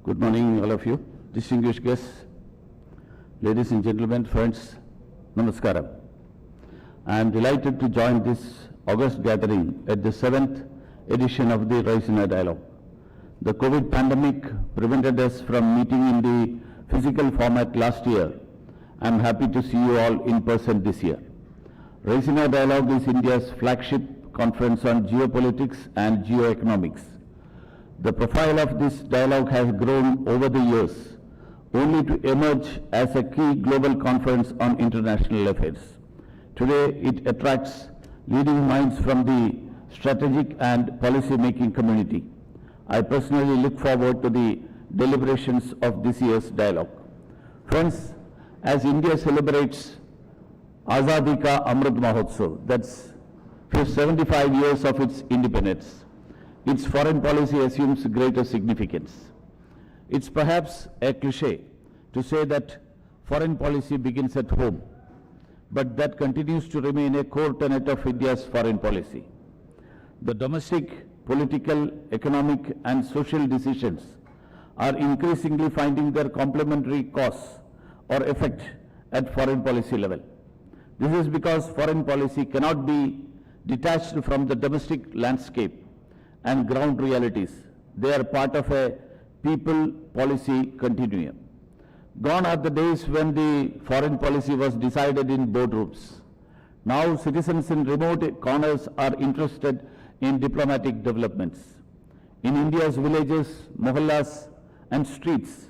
Good morning, all of you. Distinguished guests, ladies and gentlemen, friends, namaskaram. I am delighted to join this August gathering at the 7th edition of the Raisina dialogue. The COVID pandemic prevented us from meeting in the physical format last year. I am happy to see you all in person this year. Raisina dialogue is India's flagship conference on geopolitics and geoeconomics. The profile of this dialogue has grown over the years, only to emerge as a key global conference on international affairs. Today, it attracts leading minds from the strategic and policy-making community. I personally look forward to the deliberations of this year's dialogue. Friends, as India celebrates Azadi Ka Amrit Mahotsav, that's 75 years of its independence, its foreign policy assumes greater significance. It's perhaps a cliché to say that foreign policy begins at home, but that continues to remain a core tenet of India's foreign policy. The domestic, political, economic and social decisions are increasingly finding their complementary cause or effect at foreign policy level. This is because foreign policy cannot be detached from the domestic landscape and ground realities. They are part of a people policy continuum. Gone are the days when the foreign policy was decided in boardrooms. Now citizens in remote corners are interested in diplomatic developments. In India's villages, mohallas and streets,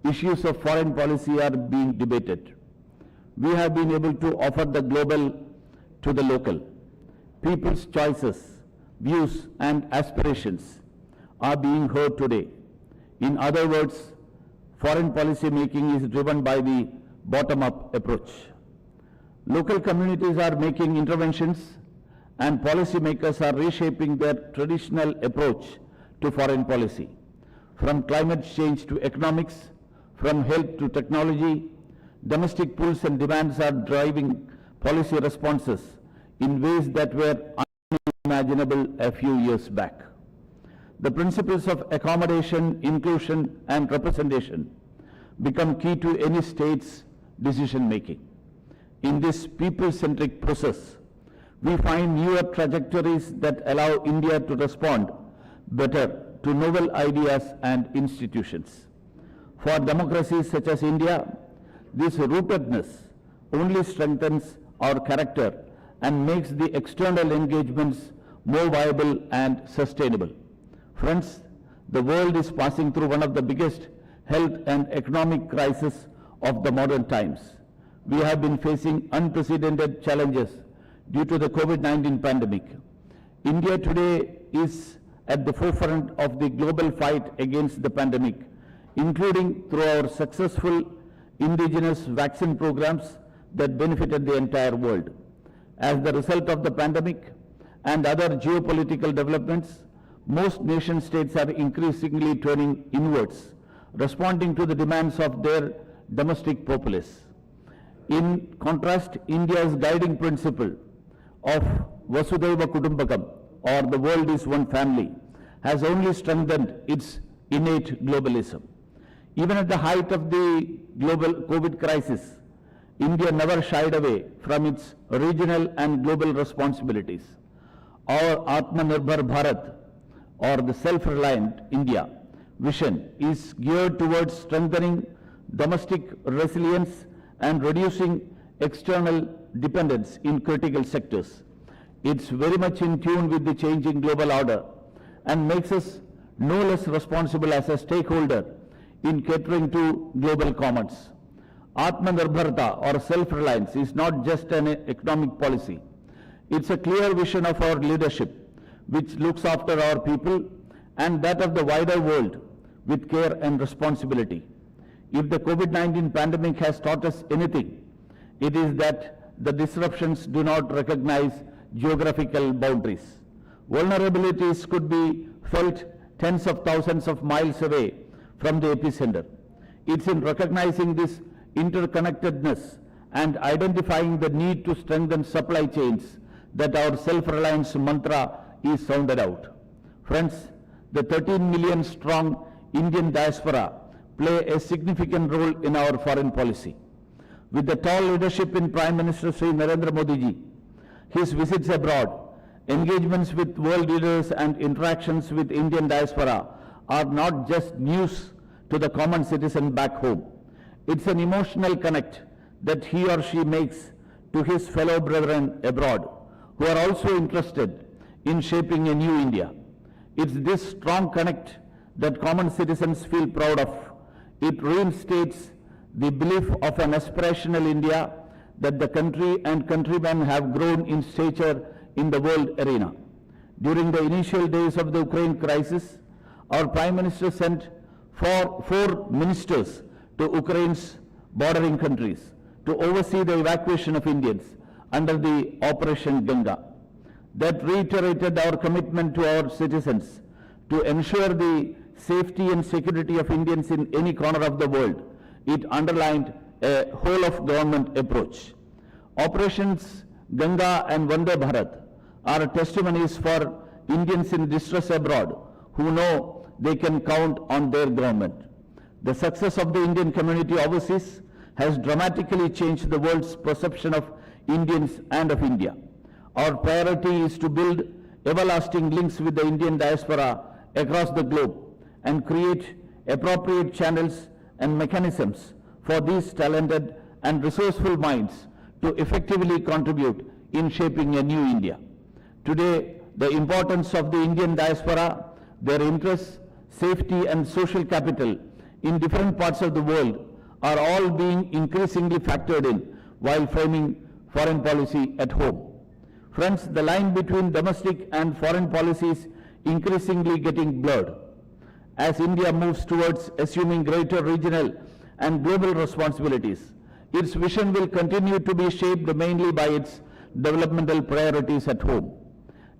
issues of foreign policy are being debated. We have been able to offer the global to the local. People's choices, views and aspirations are being heard today. In other words, foreign policy making is driven by the bottom-up approach. Local communities are making interventions and policymakers are reshaping their traditional approach to foreign policy. From climate change to economics, from health to technology, domestic pulls and demands are driving policy responses in ways that were unimaginable a few years back. The principles of accommodation, inclusion and representation become key to any state's decision making. In this people-centric process, we find newer trajectories that allow India to respond better to novel ideas and institutions. For democracies such as India, this rootedness only strengthens our character and makes the external engagements more viable and sustainable. Friends, the world is passing through one of the biggest health and economic crises of the modern times. We have been facing unprecedented challenges due to the COVID-19 pandemic. India today is at the forefront of the global fight against the pandemic, including through our successful indigenous vaccine programs that benefited the entire world. As the result of the pandemic and other geopolitical developments, most nation states are increasingly turning inwards, responding to the demands of their domestic populace. In contrast, India's guiding principle of Vasudhaiva Kutumbakam, or the world is one family, has only strengthened its innate globalism. Even at the height of the global COVID crisis, India never shied away from its regional and global responsibilities. Our Atmanirbhar Bharat, or the self-reliant India vision, is geared towards strengthening domestic resilience and reducing external dependence in critical sectors. It's very much in tune with the changing global order and makes us no less responsible as a stakeholder in catering to global commons. Atmanirbharta, or self-reliance, is not just an economic policy. It's a clear vision of our leadership, which looks after our people and that of the wider world with care and responsibility. If the COVID-19 pandemic has taught us anything, it is that the disruptions do not recognize geographical boundaries. Vulnerabilities could be felt tens of thousands of miles away from the epicenter. It's in recognizing this interconnectedness and identifying the need to strengthen supply chains that our self-reliance mantra is sounded out. Friends, the 13 million strong Indian diaspora play a significant role in our foreign policy. With the tall leadership in Prime Minister Sri Narendra Modi ji, his visits abroad, engagements with world leaders and interactions with Indian diaspora are not just news to the common citizen back home. It's an emotional connect that he or she makes to his fellow brethren abroad who are also interested in shaping a new India. It's this strong connect that common citizens feel proud of. It reinstates the belief of an aspirational India that the country and countrymen have grown in stature in the world arena. During the initial days of the Ukraine crisis, our Prime Minister sent four ministers to Ukraine's bordering countries to oversee the evacuation of Indians under the Operation Ganga. That reiterated our commitment to our citizens to ensure the safety and security of Indians in any corner of the world. It underlined a whole-of-government approach. Operations Ganga and Vande Bharat are testimonies for Indians in distress abroad who know they can count on their government. The success of the Indian community overseas has dramatically changed the world's perception of Indians and of India. Our priority is to build everlasting links with the Indian diaspora across the globe and create appropriate channels and mechanisms for these talented and resourceful minds to effectively contribute in shaping a new India. Today, the importance of the Indian diaspora, their interests, safety and social capital in different parts of the world are all being increasingly factored in while framing foreign policy at home. Friends, the line between domestic and foreign policy is increasingly getting blurred. As India moves towards assuming greater regional and global responsibilities, its vision will continue to be shaped mainly by its developmental priorities at home.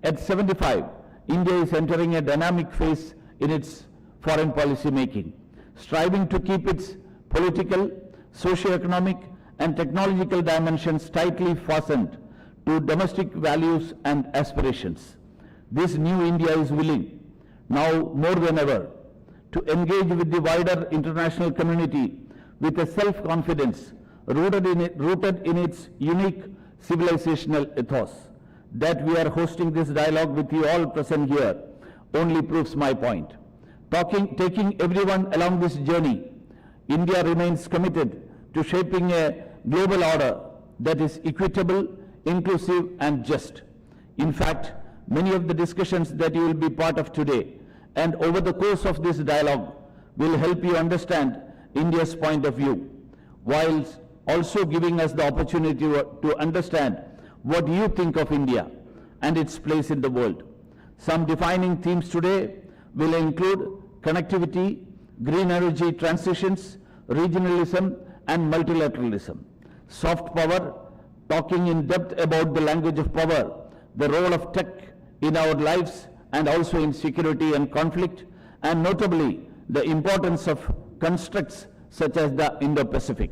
At 75, India is entering a dynamic phase in its foreign policy making, striving to keep its political, socio-economic and technological dimensions tightly fastened to domestic values and aspirations. This new India is willing, now more than ever, to engage with the wider international community with a self-confidence rooted in its unique civilizational ethos. That we are hosting this dialogue with you all present here only proves my point. Taking everyone along this journey, India remains committed to shaping a global order that is equitable, inclusive and just. In fact, many of the discussions that you will be part of today and over the course of this dialogue will help you understand India's point of view, whilst also giving us the opportunity to understand what you think of India and its place in the world. Some defining themes today will include connectivity, green energy transitions, regionalism and multilateralism. Soft power, talking in depth about the language of power, the role of tech in our lives and also in security and conflict, and notably the importance of constructs such as the Indo-Pacific.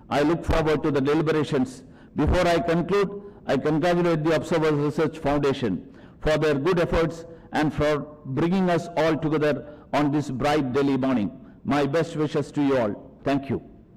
I look forward to the deliberations. Before I conclude, I congratulate the Observers Research Foundation for their good efforts and for bringing us all together on this bright Delhi morning. My best wishes to you all. Thank you.